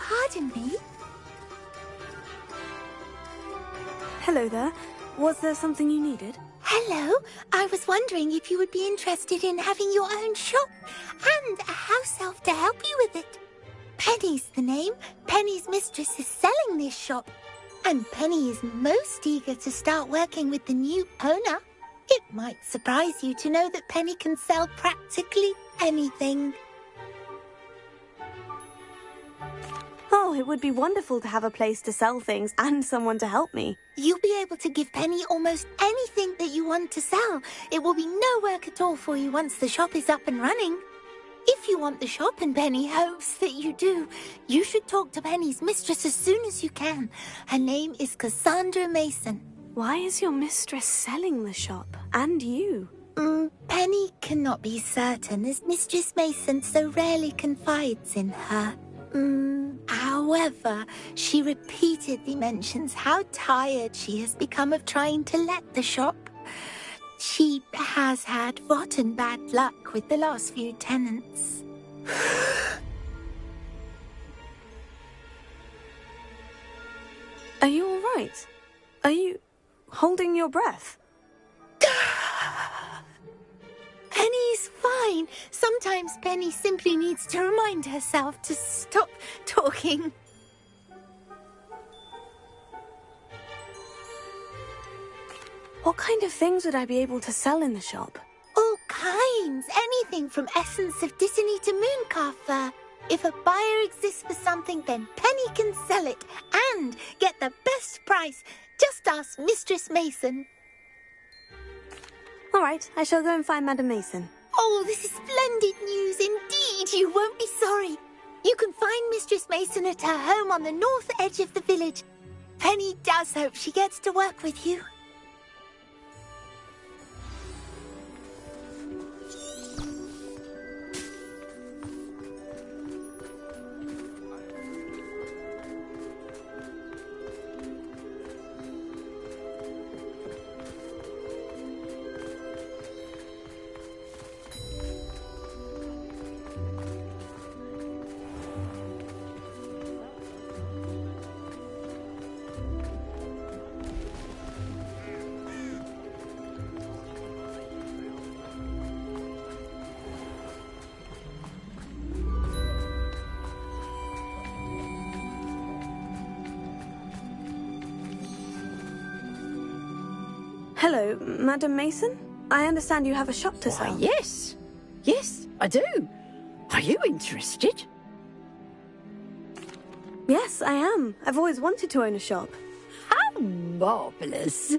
pardon me? Hello there. Was there something you needed? Hello, I was wondering if you would be interested in having your own shop and a house elf to help you with it. Penny's the name. Penny's mistress is selling this shop, and Penny is most eager to start working with the new owner. It might surprise you to know that Penny can sell practically anything. Oh, it would be wonderful to have a place to sell things and someone to help me. You'll be able to give Penny almost anything that you want to sell. It will be no work at all for you once the shop is up and running. If you want the shop and Penny hopes that you do, you should talk to Penny's mistress as soon as you can. Her name is Cassandra Mason. Why is your mistress selling the shop? And you? Penny cannot be certain, as Mistress Mason so rarely confides in her. However, she repeatedly mentions how tired she has become of trying to let the shop. She has had rotten bad luck with the last few tenants. Are you all right? Are you holding your breath? Penny's fine. Sometimes Penny simply needs to remind herself to stop talking. What kind of things would I be able to sell in the shop? All kinds. Anything from essence of Disney to Mooncalf fur. If a buyer exists for something, then Penny can sell it and get the best price. Just ask Mistress Mason. All right, I shall go and find Madam Mason. Oh, this is splendid news indeed. You won't be sorry. You can find Mistress Mason at her home on the north edge of the village. Penny does hope she gets to work with you. Hello, Madam Mason? I understand you have a shop to sell. Why, yes. Yes, I do. Are you interested? Yes, I am. I've always wanted to own a shop. How marvellous.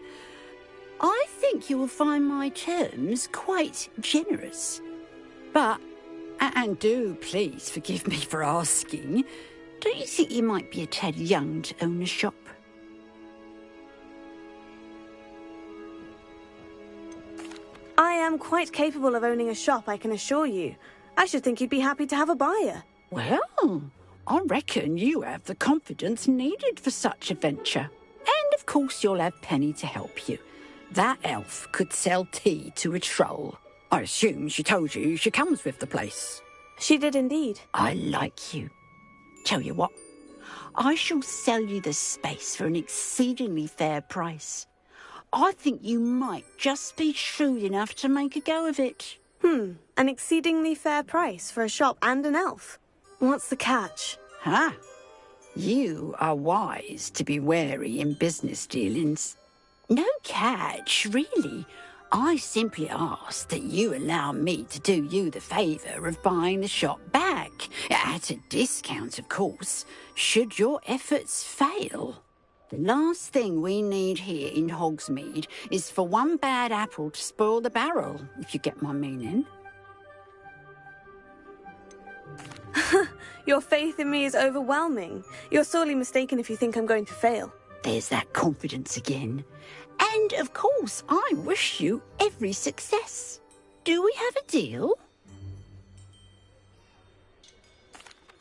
I think you will find my terms quite generous. But, and do please forgive me for asking, don't you think you might be a tad young to own a shop? I am quite capable of owning a shop, I can assure you. I should think you'd be happy to have a buyer. Well, I reckon you have the confidence needed for such a venture. And of course you'll have Penny to help you. That elf could sell tea to a troll. I assume she told you she comes with the place. She did indeed. I like you. Tell you what, I shall sell you the space for an exceedingly fair price. I think you might just be shrewd enough to make a go of it. An exceedingly fair price for a shop and an elf. What's the catch? You are wise to be wary in business dealings. No catch, really. I simply ask that you allow me to do you the favour of buying the shop back, at a discount, of course, should your efforts fail. The last thing we need here in Hogsmeade is for one bad apple to spoil the barrel, if you get my meaning. Your faith in me is overwhelming. You're sorely mistaken if you think I'm going to fail. There's that confidence again. And, of course, I wish you every success. Do we have a deal?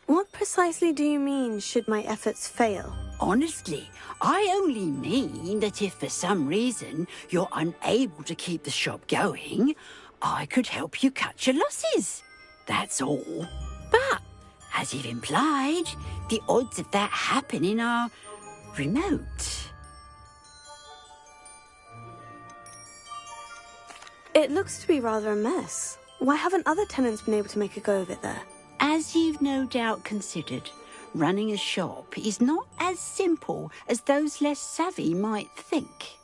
What precisely do you mean, should my efforts fail? Honestly, I only mean that if for some reason you're unable to keep the shop going, I could help you cut your losses. That's all. But as you've implied, the odds of that happening are remote. It looks to be rather a mess. Why haven't other tenants been able to make a go of it there? As you've no doubt considered, running a shop is not as simple as those less savvy might think.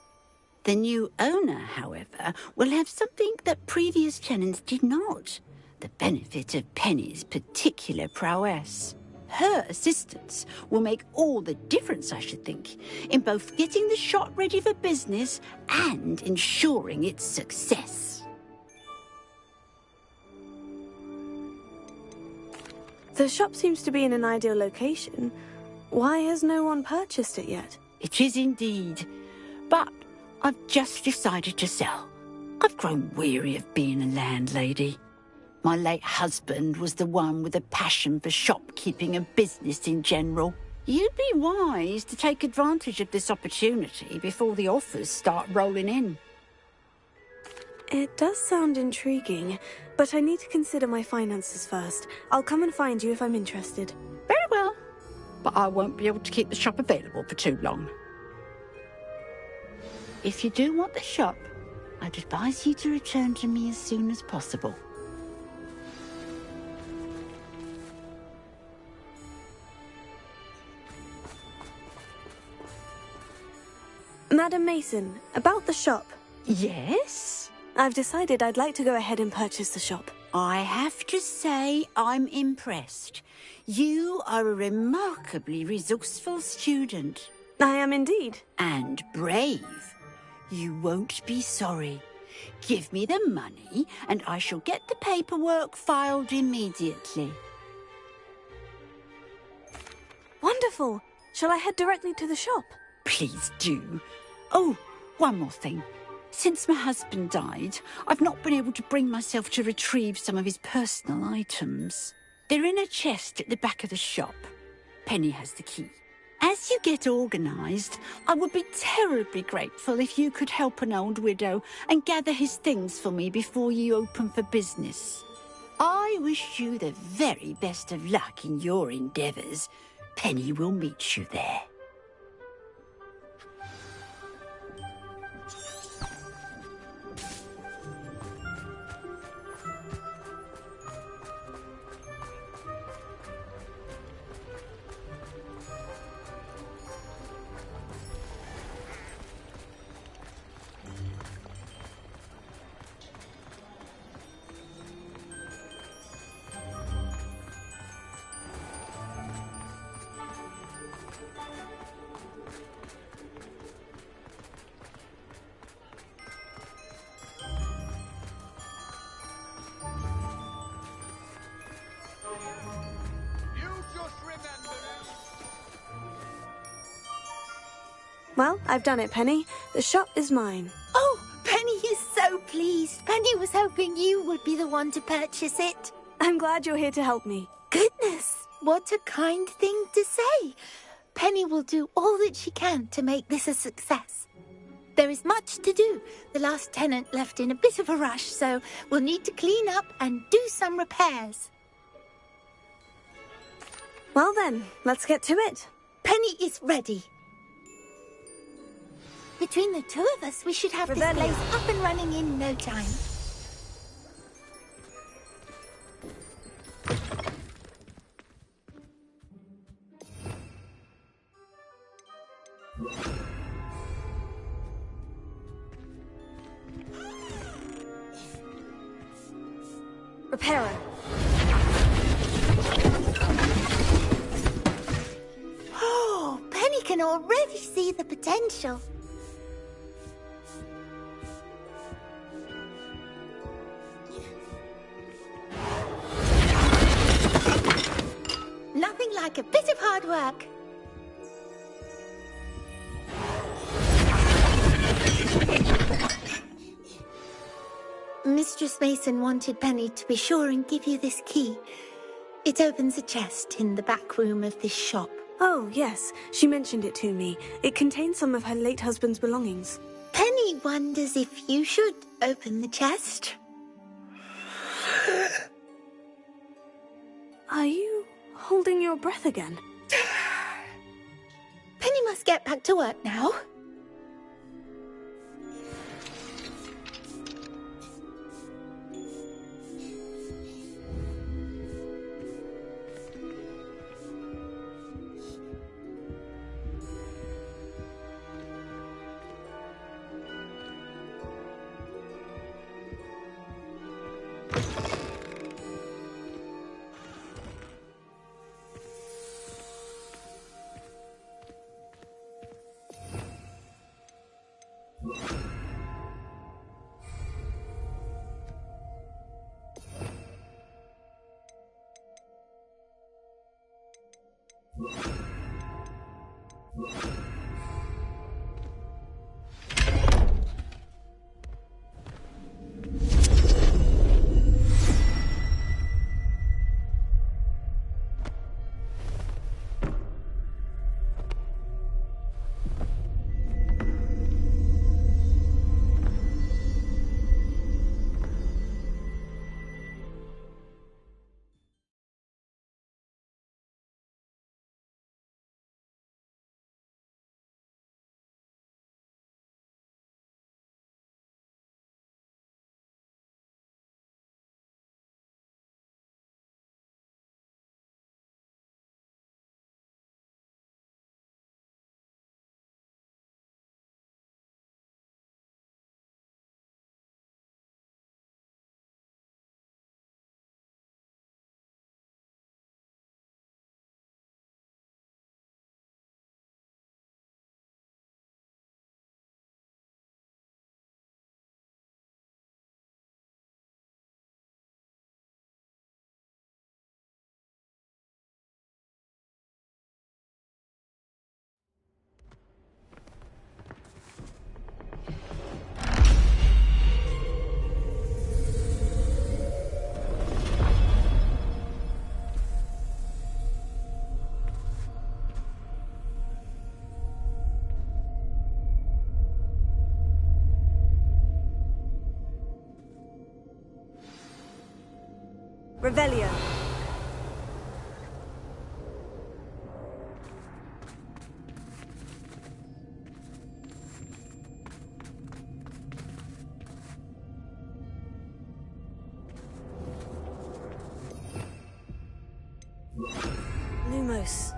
The new owner, however, will have something that previous tenants did not: the benefit of Penny's particular prowess. Her assistance will make all the difference, I should think, in both getting the shop ready for business and ensuring its success. The shop seems to be in an ideal location. Why has no one purchased it yet? It is indeed, but I've just decided to sell. I've grown weary of being a landlady. My late husband was the one with a passion for shopkeeping and business in general. You'd be wise to take advantage of this opportunity before the offers start rolling in. It does sound intriguing, but I need to consider my finances first. I'll come and find you if I'm interested. Very well, but I won't be able to keep the shop available for too long. If you do want the shop, I'd advise you to return to me as soon as possible. Madam Mason, about the shop. Yes? I've decided I'd like to go ahead and purchase the shop. I have to say I'm impressed. You are a remarkably resourceful student. I am indeed. And brave. You won't be sorry. Give me the money and I shall get the paperwork filed immediately. Wonderful. Shall I head directly to the shop? Please do. Oh, one more thing. Since my husband died, I've not been able to bring myself to retrieve some of his personal items. They're in a chest at the back of the shop. Penny has the key. As you get organised, I would be terribly grateful if you could help an old widow and gather his things for me before you open for business. I wish you the very best of luck in your endeavours. Penny will meet you there. Well, I've done it, Penny. The shop is mine. Oh, Penny is so pleased. Penny was hoping you would be the one to purchase it. I'm glad you're here to help me. Goodness, what a kind thing to say. Penny will do all that she can to make this a success. There is much to do. The last tenant left in a bit of a rush, so we'll need to clean up and do some repairs. Well then, let's get to it. Penny is ready. Between the two of us, we should have this place up and running in no time. Repairer. Oh, Penny can already see the potential. Nothing like a bit of hard work. Mistress Mason wanted Penny to be sure and give you this key. It opens a chest in the back room of this shop. Oh, yes. She mentioned it to me. It contains some of her late husband's belongings. Penny wonders if you should open the chest. Are you holding your breath again? Penny must get back to work now. Revelio. Lumos.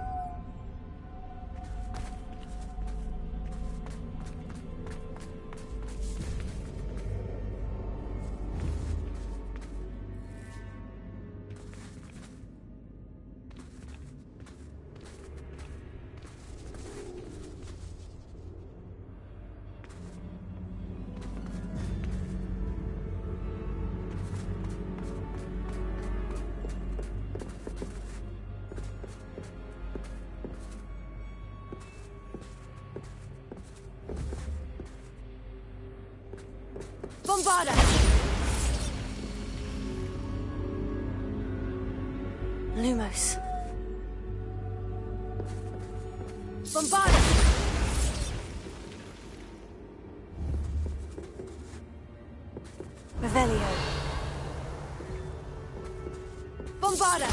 Bombarda! Lumos. Bombarda! Revelio. Bombarda!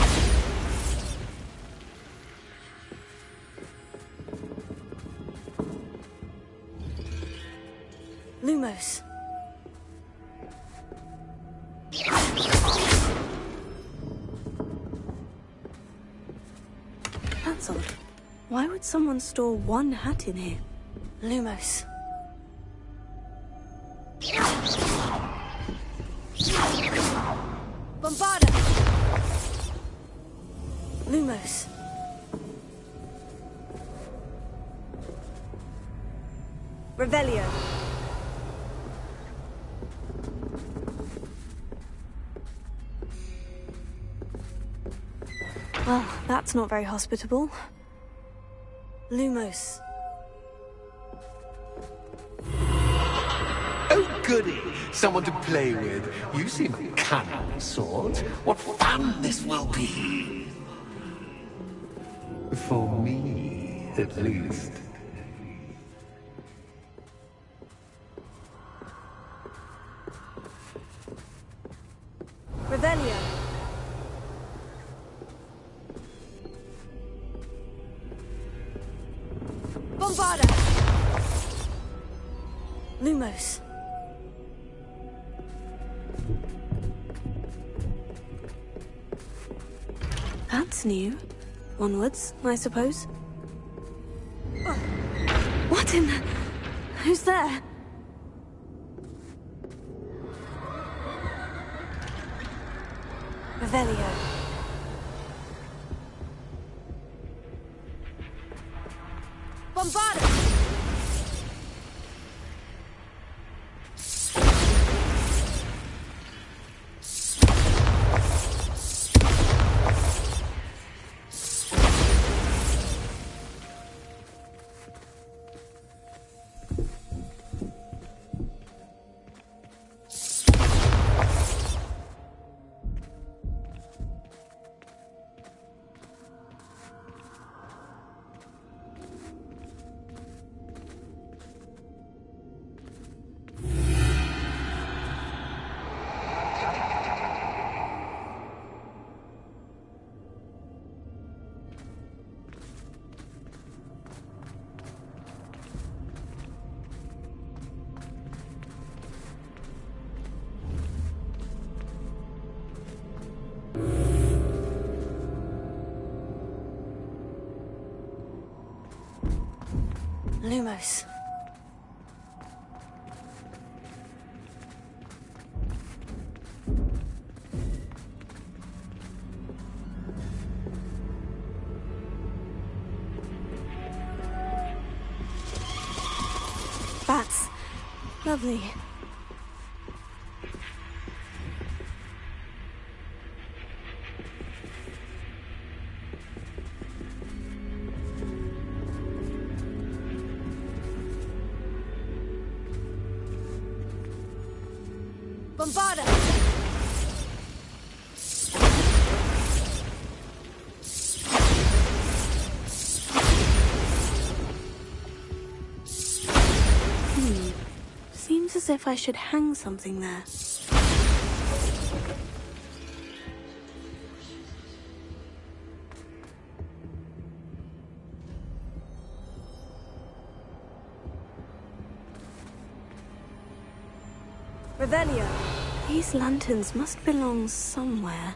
Lumos. That's odd. Why would someone store one hat in here? Lumos. Bombarda! Lumos. Revelio. Well, that's not very hospitable. Lumos. Oh, goody! Someone to play with. You seem a cunning sort. What fun this will be! For me, at least. Revelio. Lumos. That's new. Onwards, I suppose. What in the... Who's there? Revelio. Bombardus! Lumos. Bats. Lovely. Bombarda! Seems as if I should hang something there. Revelio. These lanterns must belong somewhere.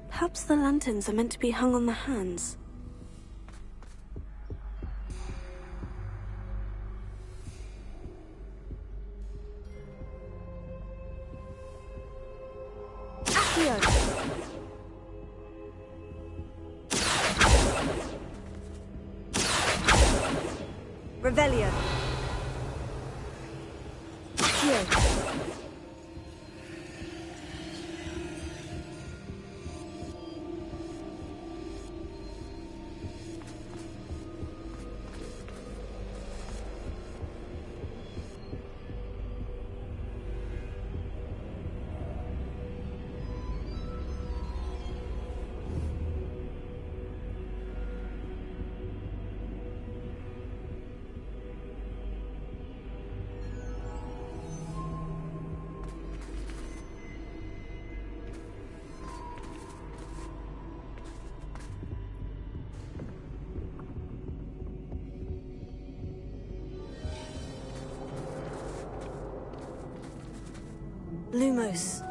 Perhaps the lanterns are meant to be hung on the hands. Revelio. Accio. Lumos.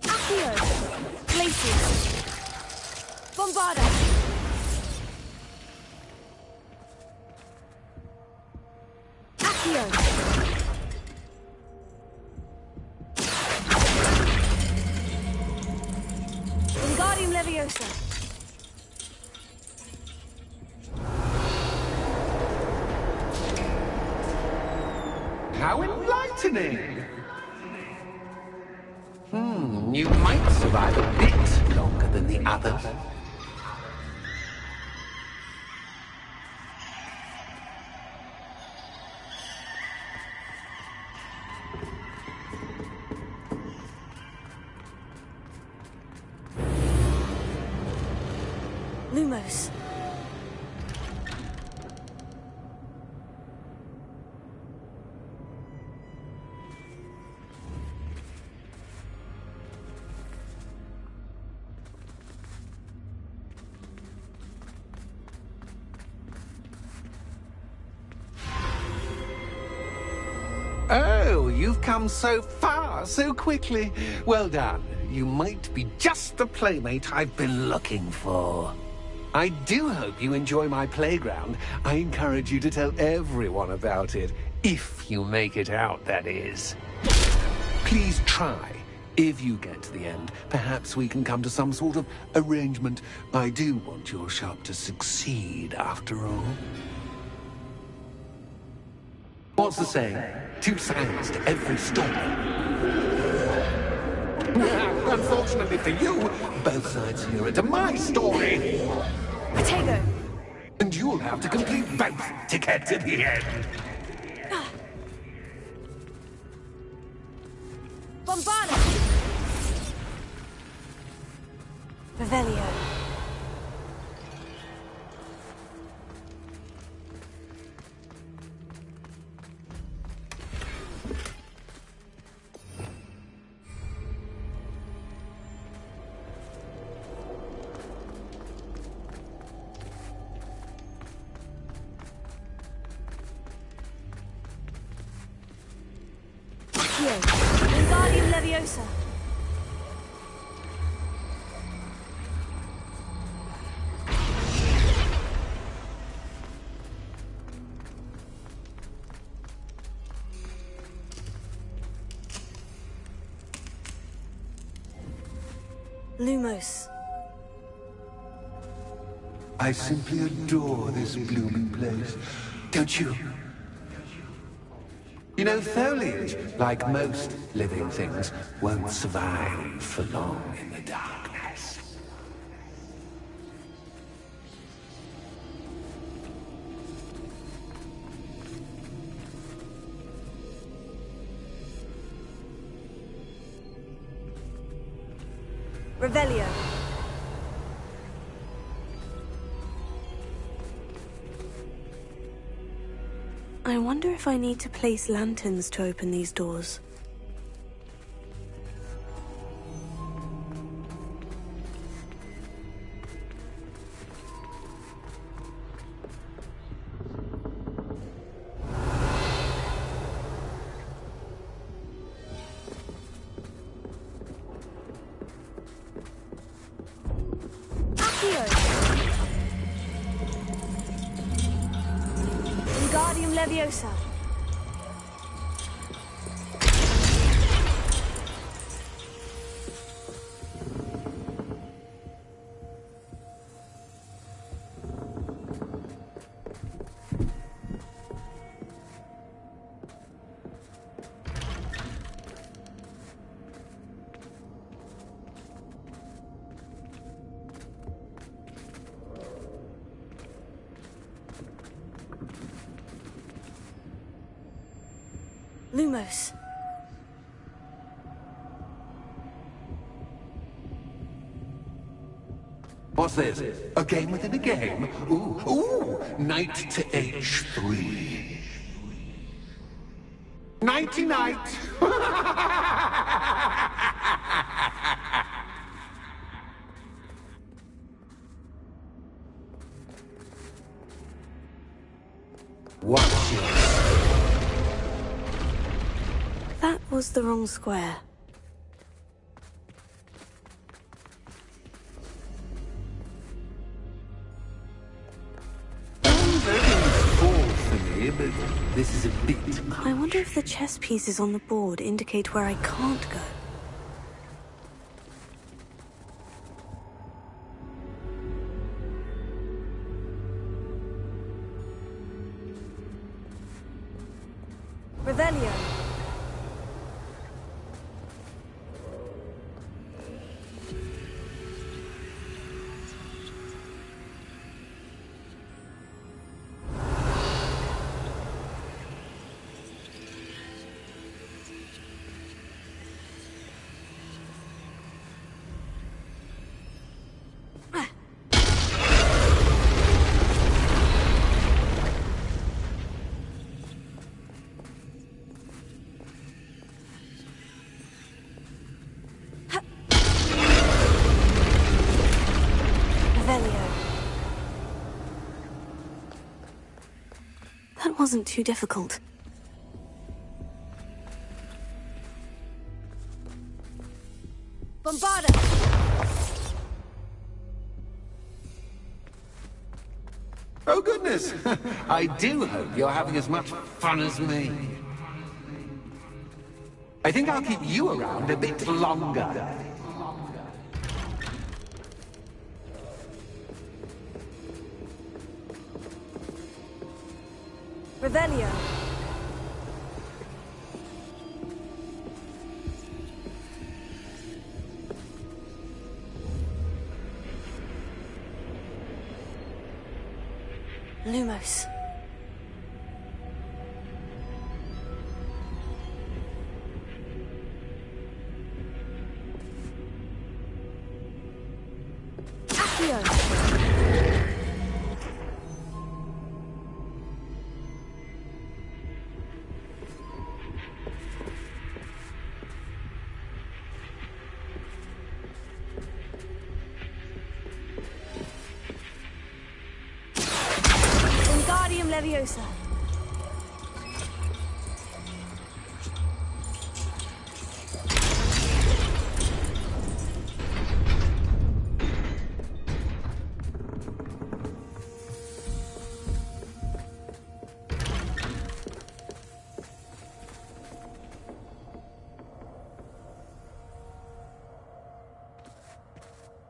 Accio. Glacius. Bombarda. Accio. Wingardium Leviosa. How enlightening! You might survive a bit longer than the others. Lumos. Oh, you've come so far, so quickly. Well done. You might be just the playmate I've been looking for. I do hope you enjoy my playground. I encourage you to tell everyone about it. If you make it out, that is. Please try. If you get to the end, perhaps we can come to some sort of arrangement. I do want your shop to succeed, after all. What's the saying? 2 sides to every story. Unfortunately for you, both sides here are to my story. Potato. And you'll have to complete both to get to the end. Bombarda. Revelio. Wingardium Leviosa. Lumos. I simply adore this blooming place. Don't you? You know, foliage, like most living things, won't survive for long in the darkness. Revelio. I wonder if I need to place lanterns to open these doors. Wingardium Leviosa. Lumos. What's this? A game within a game? Ooh, knight to H3. Nighty-night! Watch it. That was the wrong square. But this is a bit much. I wonder if the chess pieces on the board indicate where I can't go. Revelio. wasn't too difficult. Bombarda! Oh, goodness! I do hope you're having as much fun as me. I think I'll keep you around a bit longer. Revelio. Lumos. Accio. Wingardium Leviosa.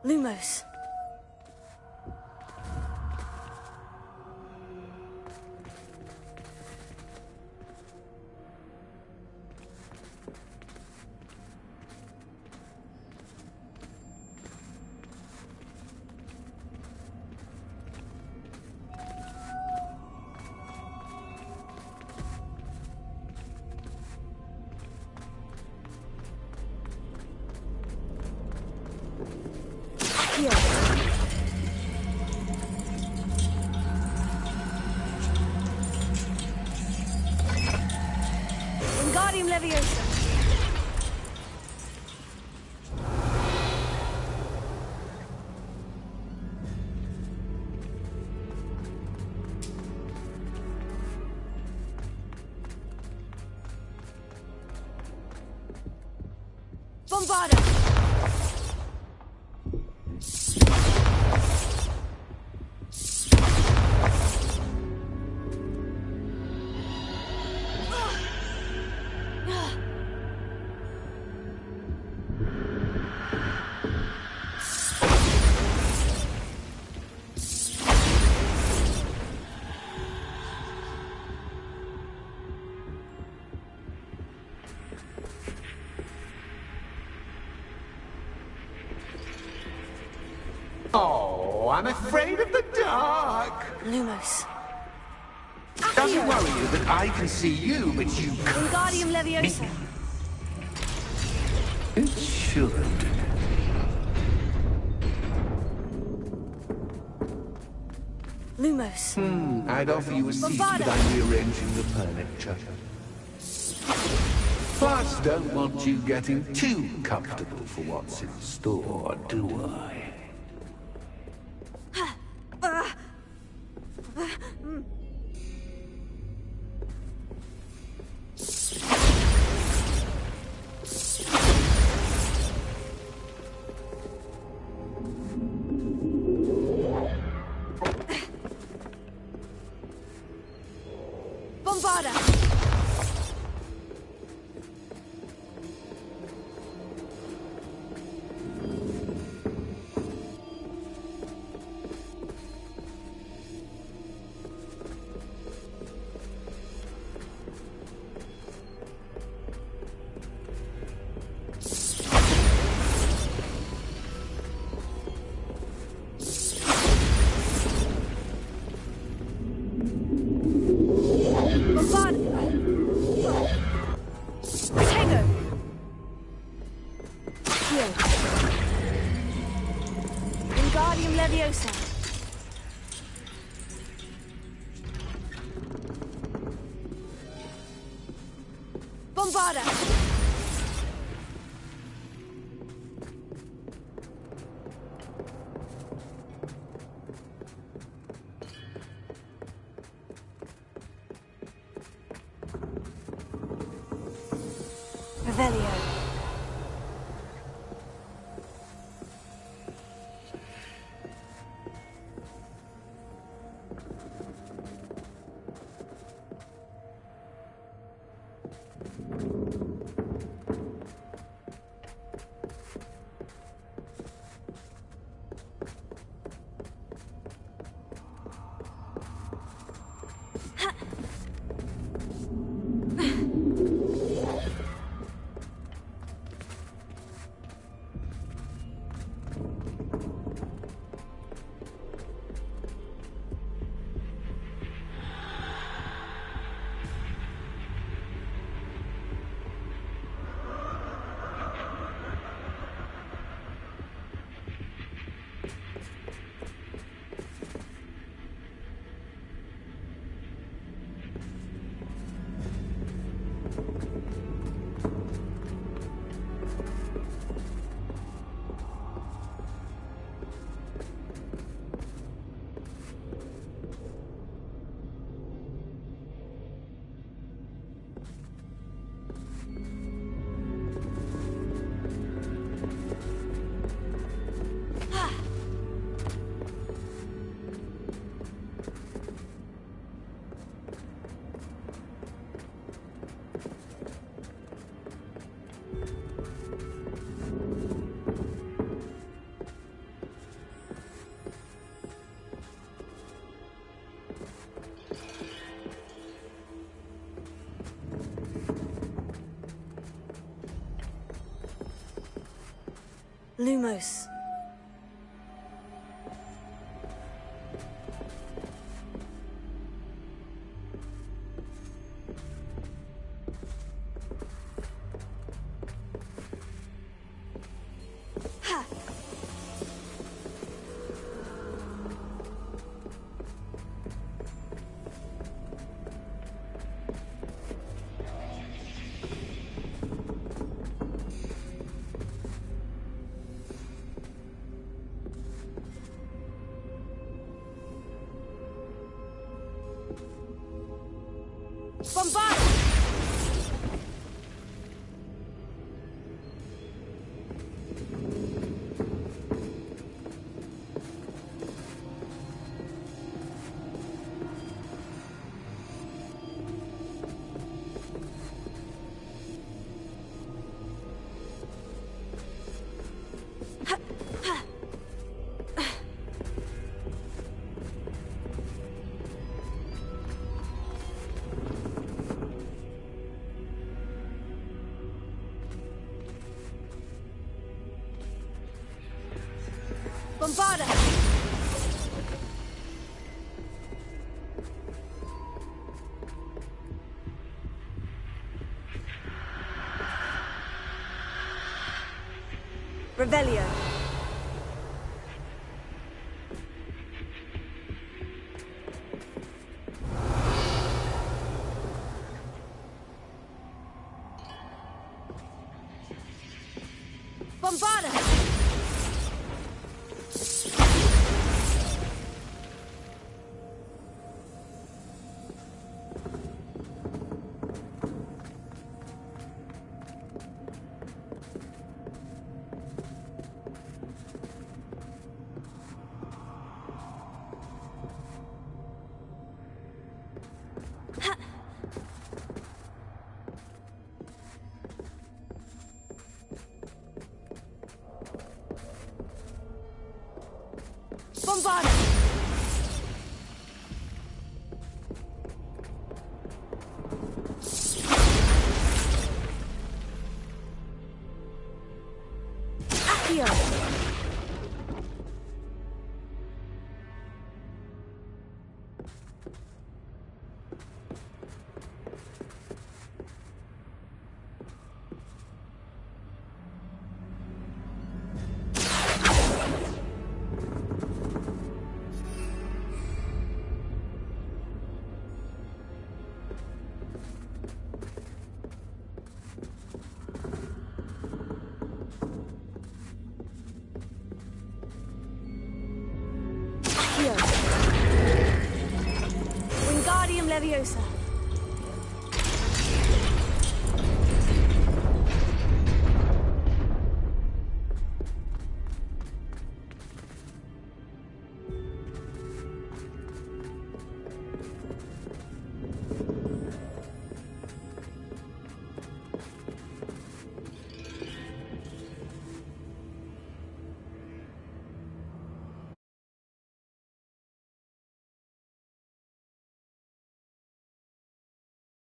Lumos. Accio. Wingardium Leviosa. Bombarda. Oh, I'm afraid of the dark. Lumos. Doesn't worry you that I can see you, but you can't. Wingardium Leviosa. It should. Lumos. I'd offer you a seat, Bombarda. but I'm rearranging the furniture. Plus, don't want you getting too comfortable for what's in store, do I? Bombarda. Wingardium Leviosa. Bombarda. Revelio. Lumos. Bombard! Bombarda! Revelio. Bombarda! Bombarda! Accio! Wingardium Leviosa.